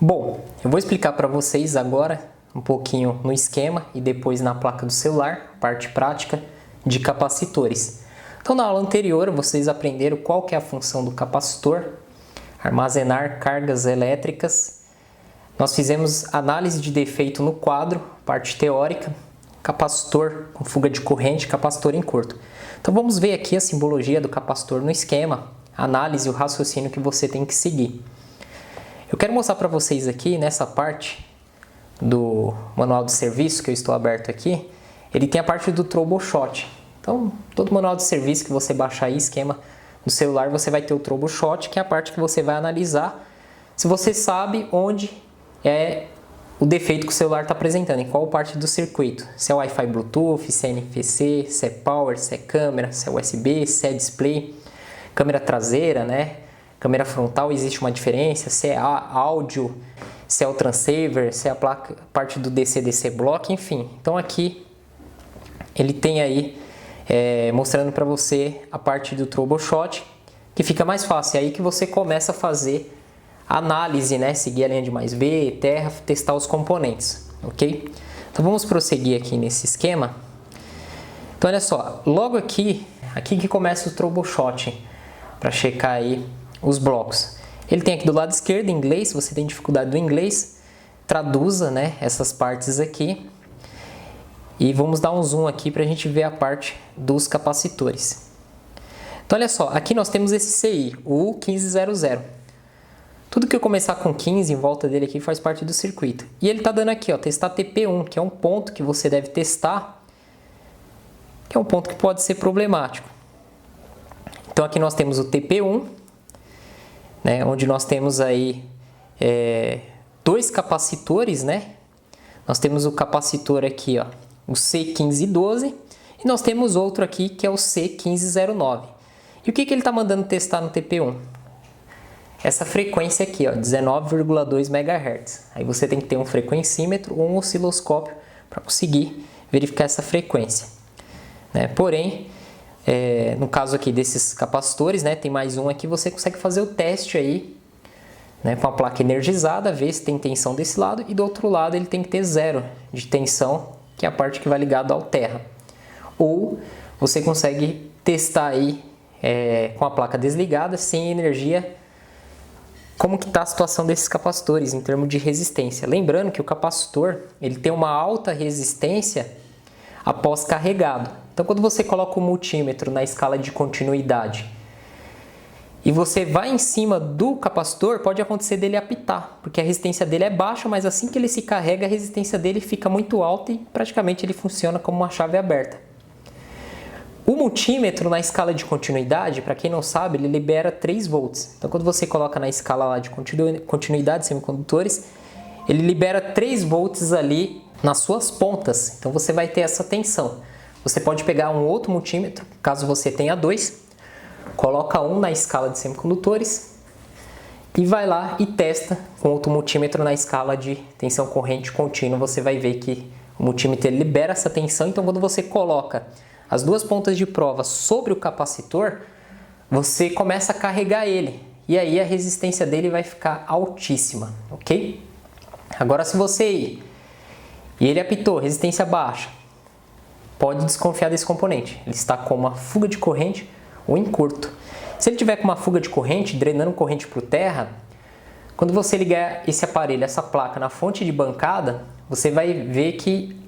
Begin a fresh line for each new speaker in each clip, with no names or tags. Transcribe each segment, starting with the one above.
Bom, eu vou explicar para vocês agora um pouquinho no esquema e depois na placa do celular, parte prática de capacitores. Então na aula anterior vocês aprenderam qual que é a função do capacitor, armazenar cargas elétricas. Nós fizemos análise de defeito no quadro, parte teórica, capacitor com fuga de corrente, capacitor em curto. Então vamos ver aqui a simbologia do capacitor no esquema, análise e o raciocínio que você tem que seguir. Eu quero mostrar para vocês aqui, nessa parte do manual de serviço que eu estou aberto aqui, ele tem a parte do troubleshot. Então, todo manual de serviço que você baixar aí, esquema no celular, você vai ter o troubleshot, que é a parte que você vai analisar se você sabe onde é o defeito que o celular está apresentando, em qual parte do circuito. Se é Wi-Fi Bluetooth, se é NFC, se é Power, se é câmera, se é USB, se é display, câmera traseira, né? Câmera frontal, existe uma diferença, se é áudio, se é o transceiver, se é a placa, parte do DC-DC block, enfim. Então aqui ele tem aí mostrando para você a parte do troubleshot, que fica mais fácil. É aí que você começa a fazer a análise, né? Seguir a linha de mais B, terra, testar os componentes, ok? Então vamos prosseguir aqui nesse esquema. Então olha só, logo aqui que começa o troubleshot, para checar aí os blocos. Ele tem aqui do lado esquerdo, em inglês, se você tem dificuldade do inglês, traduza, né, essas partes aqui. E vamos dar um zoom aqui para a gente ver a parte dos capacitores. Então olha só, aqui nós temos esse CI, o 1500. Tudo que eu começar com 15 em volta dele aqui faz parte do circuito. E ele está dando aqui, ó, testar TP1, que é um ponto que você deve testar, que é um ponto que pode ser problemático. Então aqui nós temos o TP1, né, onde nós temos aí dois capacitores, né? Nós temos o capacitor aqui, ó, o C1512, e nós temos outro aqui que é o C1509. E o que ele está mandando testar no TP1? Essa frequência aqui, ó, 19,2 MHz. Aí você tem que ter um frequencímetro ou um osciloscópio para conseguir verificar essa frequência, né? Porém, no caso aqui desses capacitores, né, tem mais um aqui, você consegue fazer o teste aí, né, com a placa energizada, ver se tem tensão desse lado, e do outro lado ele tem que ter zero de tensão, que é a parte que vai ligado ao terra. Ou você consegue testar aí com a placa desligada, sem energia, como que está a situação desses capacitores em termos de resistência. Lembrando que o capacitor ele tem uma alta resistência após carregado. Então, quando você coloca o multímetro na escala de continuidade e você vai em cima do capacitor, pode acontecer dele apitar, porque a resistência dele é baixa, mas assim que ele se carrega, a resistência dele fica muito alta e praticamente ele funciona como uma chave aberta. O multímetro na escala de continuidade, para quem não sabe, ele libera 3 volts. Então, quando você coloca na escala lá de continuidade de semicondutores, ele libera 3 volts ali nas suas pontas. Então, você vai ter essa tensão. Você pode pegar um outro multímetro, caso você tenha 2, coloca um na escala de semicondutores e vai lá e testa com outro multímetro na escala de tensão corrente contínua. Você vai ver que o multímetro ele libera essa tensão, então quando você coloca as duas pontas de prova sobre o capacitor, você começa a carregar ele e aí a resistência dele vai ficar altíssima, ok? Agora se você ir e ele apitou, resistência baixa, pode desconfiar desse componente. Ele está com uma fuga de corrente ou em curto. Se ele tiver com uma fuga de corrente, drenando corrente para o terra, quando você ligar esse aparelho, essa placa na fonte de bancada, você vai ver que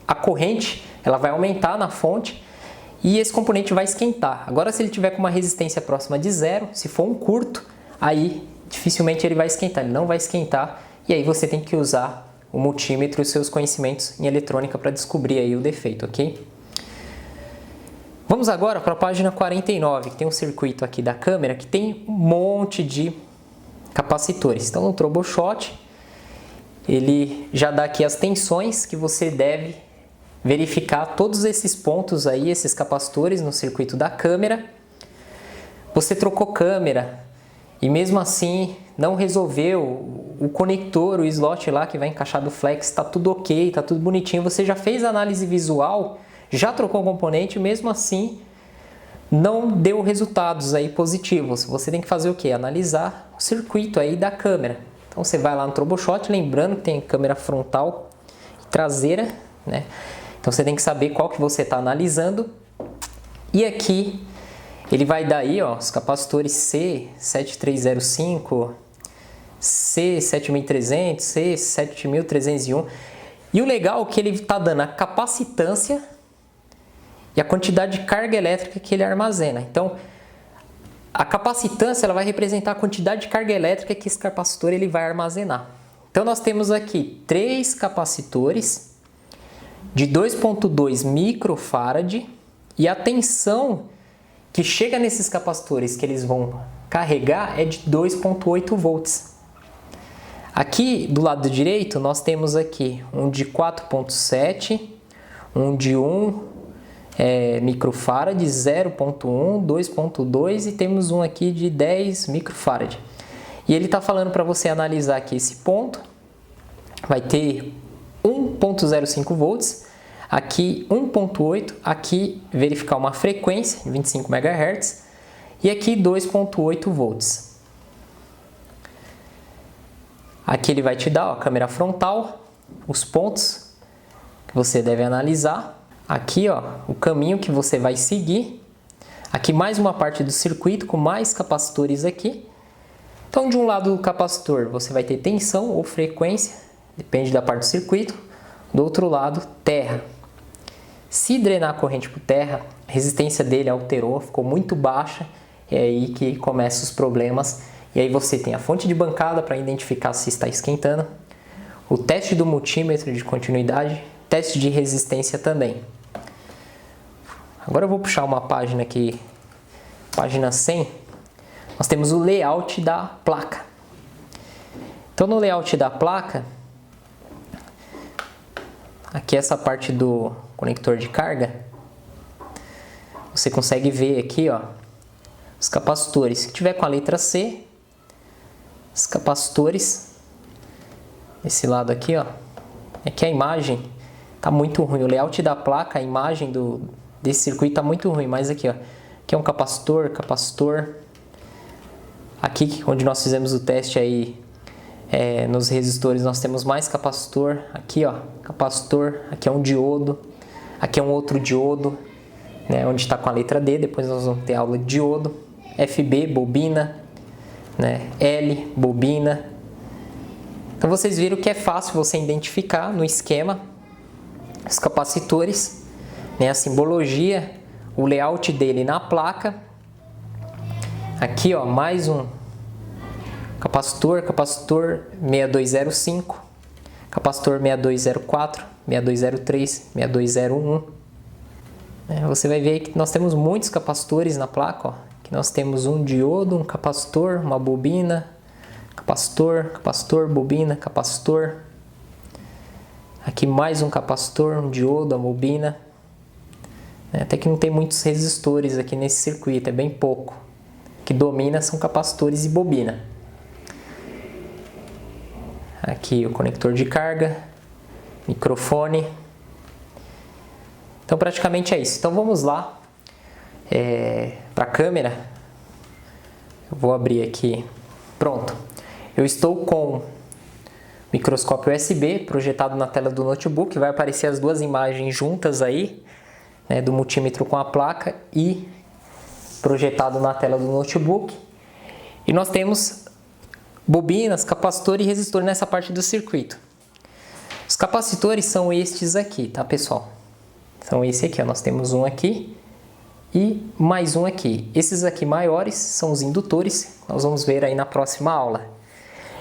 a corrente ela vai aumentar na fonte e esse componente vai esquentar. Agora, se ele tiver com uma resistência próxima de zero, se for um curto, aí dificilmente ele vai esquentar. Ele não vai esquentar e aí você tem que usar o multímetro e os seus conhecimentos em eletrônica para descobrir aí o defeito, ok? Vamos agora para a página 49, que tem um circuito aqui da câmera que tem um monte de capacitores. Então, no troubleshot, ele já dá aqui as tensões que você deve verificar todos esses pontos aí, esses capacitores no circuito da câmera. Você trocou câmera e mesmo assim não resolveu o conector, o slot lá que vai encaixar do flex, está tudo ok, está tudo bonitinho. Você já fez a análise visual, já trocou o componente, mesmo assim não deu resultados aí positivos. Você tem que fazer o que? Analisar o circuito aí da câmera. Então você vai lá no troubleshot, lembrando que tem câmera frontal e traseira, né? Então você tem que saber qual que você está analisando. E aqui ele vai dar aí, ó, os capacitores C7305, C7300, C7301. E o legal é que ele está dando a capacitância e a quantidade de carga elétrica que ele armazena. Então, a capacitância ela vai representar a quantidade de carga elétrica que esse capacitor ele vai armazenar. Então, nós temos aqui 3 capacitores de 2.2 microfarad e a tensão que chega nesses capacitores que eles vão carregar é de 2.8 volts. Aqui do lado direito nós temos aqui um de 4.7, um de 1 microfarad, 0.1, 2.2 e temos um aqui de 10 microfarad. E ele está falando para você analisar aqui esse ponto, vai ter 1.05 volts, aqui 1.8, aqui verificar uma frequência, 25 MHz, e aqui 2.8 volts. Aqui ele vai te dar, ó, a câmera frontal, os pontos que você deve analisar. Aqui, ó, o caminho que você vai seguir. Aqui mais uma parte do circuito com mais capacitores aqui. Então, de um lado do capacitor você vai ter tensão ou frequência, depende da parte do circuito. Do outro lado, terra. Se drenar a corrente por terra, a resistência dele alterou, ficou muito baixa. É aí que começam os problemas. E aí você tem a fonte de bancada para identificar se está esquentando. O teste do multímetro de continuidade. Teste de resistência também. Agora eu vou puxar uma página aqui, página 100. Nós temos o layout da placa. Então no layout da placa, aqui essa parte do conector de carga, você consegue ver aqui, ó, os capacitores. Se tiver com a letra C, os capacitores, esse lado aqui, ó, é que a imagem tá muito ruim. O layout da placa, a imagem desse circuito tá muito ruim, mas aqui, ó, aqui é um capacitor. Aqui onde nós fizemos o teste aí, nos resistores nós temos mais capacitor. Aqui, ó, capacitor, aqui é um diodo, aqui é um outro diodo, né, onde está com a letra D. Depois nós vamos ter aula de diodo. FB, bobina, né, L, bobina. Então vocês viram que é fácil você identificar no esquema os capacitores, né, a simbologia, o layout dele na placa. Aqui, ó, mais um capacitor 6205, capacitor 6204, 6203, 6201. Você vai ver que nós temos muitos capacitores na placa, ó. Aqui nós temos um diodo, um capacitor, uma bobina, capacitor, bobina, capacitor. Aqui mais um capacitor, um diodo, a bobina. Até que não tem muitos resistores aqui nesse circuito, é bem pouco. O que domina são capacitores e bobina. Aqui o conector de carga, microfone. Então praticamente é isso. Então vamos lá para a câmera. Eu vou abrir aqui. Pronto. Eu estou com microscópio USB projetado na tela do notebook. Vai aparecer as duas imagens juntas aí, né, do multímetro com a placa e projetado na tela do notebook. E nós temos bobinas, capacitor e resistor nessa parte do circuito. Os capacitores são estes aqui, tá, pessoal? São esse aqui, ó. Nós temos um aqui e mais um aqui. Esses aqui maiores são os indutores. Nós vamos ver aí na próxima aula.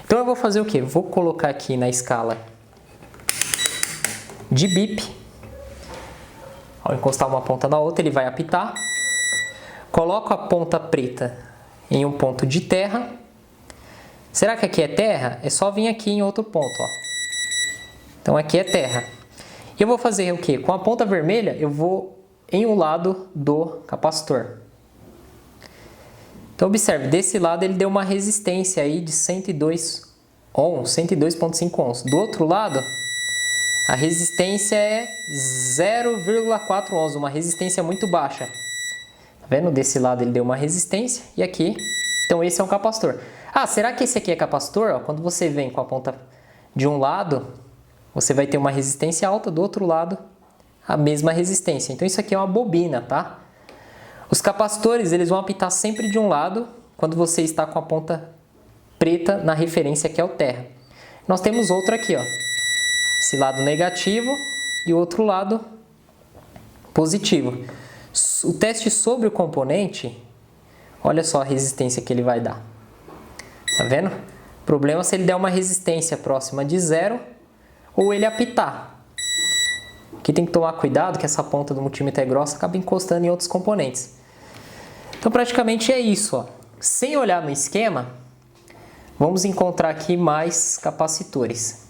Então eu vou fazer o quê? Vou colocar aqui na escala de bip. Ao encostar uma ponta na outra, ele vai apitar. Coloco a ponta preta em um ponto de terra. Será que aqui é terra? É só vir aqui em outro ponto, ó. Então aqui é terra. E eu vou fazer o quê? Com a ponta vermelha, eu vou em um lado do capacitor. Então observe, desse lado ele deu uma resistência aí de 102 ohms, 102.5 ohms. Do outro lado, a resistência é 0,4 ohms, uma resistência muito baixa. Tá vendo? Desse lado ele deu uma resistência e aqui, então esse é um capacitor. Ah, será que esse aqui é capacitor? Ó, quando você vem com a ponta de um lado, você vai ter uma resistência alta, do outro lado a mesma resistência. Então isso aqui é uma bobina, tá? Os capacitores, eles vão apitar sempre de um lado quando você está com a ponta preta na referência que é o terra. Nós temos outro aqui, ó. Esse lado negativo e o outro lado positivo. O teste sobre o componente, olha só a resistência que ele vai dar. Tá vendo? O problema é se ele der uma resistência próxima de zero ou ele apitar. Aqui tem que tomar cuidado que essa ponta do multímetro é grossa, acaba encostando em outros componentes. Então praticamente é isso, ó. Sem olhar no esquema, vamos encontrar aqui mais capacitores.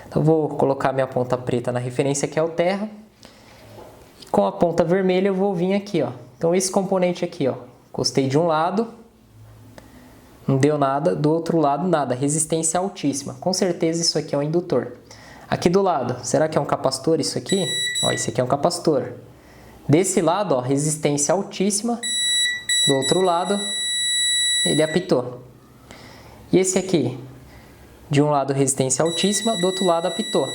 Então vou colocar minha ponta preta na referência que é o terra. E com a ponta vermelha eu vou vir aqui, ó. Então esse componente aqui, ó, encostei de um lado, não deu nada, do outro lado nada, resistência altíssima. Com certeza isso aqui é um indutor. Aqui do lado, será que é um capacitor isso aqui? Ó, esse aqui é um capacitor. Desse lado, ó, resistência altíssima. Do outro lado, ele apitou. E esse aqui, de um lado resistência altíssima, do outro lado apitou.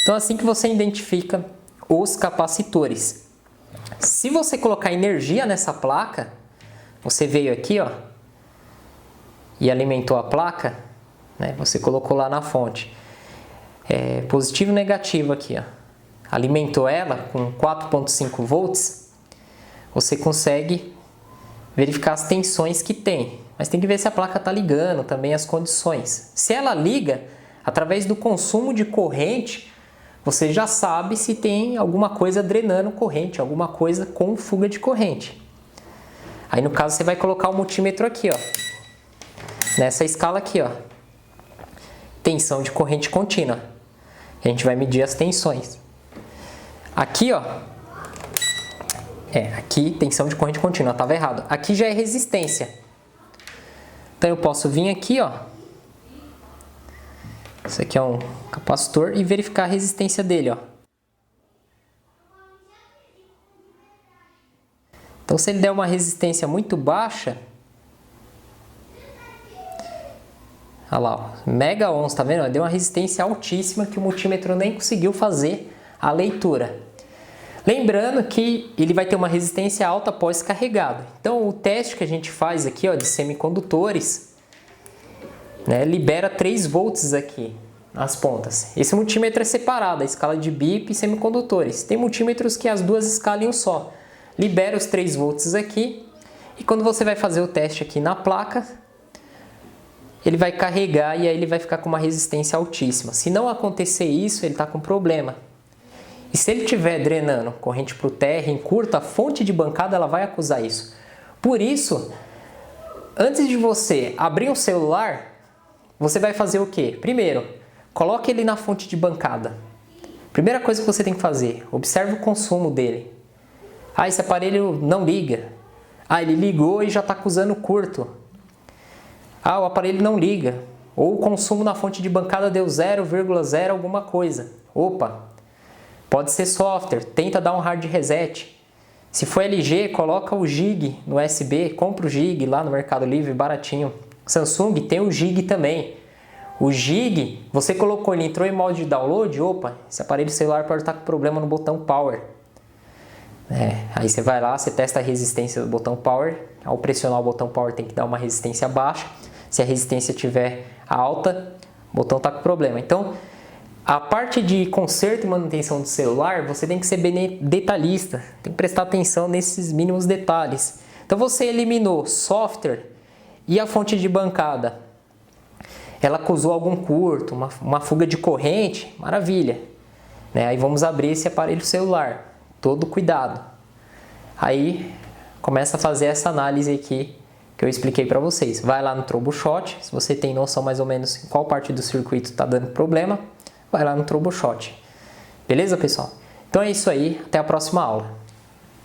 Então assim que você identifica os capacitores. Se você colocar energia nessa placa, você veio aqui, ó, e alimentou a placa, né? Você colocou lá na fonte. Positivo e negativo aqui, ó. Alimentou ela com 4,5 volts, você consegue verificar as tensões que tem. Mas tem que ver se a placa está ligando, também as condições. Se ela liga, através do consumo de corrente, você já sabe se tem alguma coisa drenando corrente, alguma coisa com fuga de corrente. Aí no caso você vai colocar o multímetro aqui, ó, nessa escala aqui, ó, tensão de corrente contínua. A gente vai medir as tensões. Aqui, ó, aqui tensão de corrente contínua, estava errado. Aqui já é resistência. Então eu posso vir aqui, ó, isso aqui é um capacitor, e verificar a resistência dele, ó. Então se ele der uma resistência muito baixa, olha lá, ó, mega ohms, tá vendo? Deu uma resistência altíssima que o multímetro nem conseguiu fazer a leitura. Lembrando que ele vai ter uma resistência alta após carregado. Então o teste que a gente faz aqui, ó, de semicondutores, né, libera 3 volts aqui nas pontas. Esse multímetro é separado, a escala de BIP e semicondutores. Tem multímetros que as duas escalam em um só. Libera os 3 volts aqui e quando você vai fazer o teste aqui na placa, ele vai carregar e aí ele vai ficar com uma resistência altíssima. Se não acontecer isso, ele está com problema. E se ele estiver drenando corrente para o terra em curto, a fonte de bancada ela vai acusar isso. Por isso, antes de você abrir o celular, você vai fazer o quê? Primeiro, coloque ele na fonte de bancada. Primeira coisa que você tem que fazer, observe o consumo dele. Ah, esse aparelho não liga. Ah, ele ligou e já está acusando curto. Ah, o aparelho não liga. Ou o consumo na fonte de bancada deu 0,0 alguma coisa. Opa! Pode ser software, tenta dar um hard reset. Se for LG, coloca o Gig no USB, compra o Gig lá no Mercado Livre, baratinho. Samsung tem o Gig também. O Gig, você colocou ele, entrou em modo de download, opa, esse aparelho celular pode estar com problema no botão Power. Aí você vai lá, você testa a resistência do botão Power. Ao pressionar o botão Power tem que dar uma resistência baixa. Se a resistência estiver alta, o botão está com problema. Então, a parte de conserto e manutenção do celular, você tem que ser bem detalhista, tem que prestar atenção nesses mínimos detalhes. Então você eliminou software e a fonte de bancada. Ela acusou algum curto, uma fuga de corrente, maravilha. Aí vamos abrir esse aparelho celular, todo cuidado. Aí começa a fazer essa análise aqui que eu expliquei para vocês. Vai lá no troubleshoot, se você tem noção mais ou menos em qual parte do circuito está dando problema, vai lá no troubleshoot. Beleza, pessoal? Então é isso aí, até a próxima aula.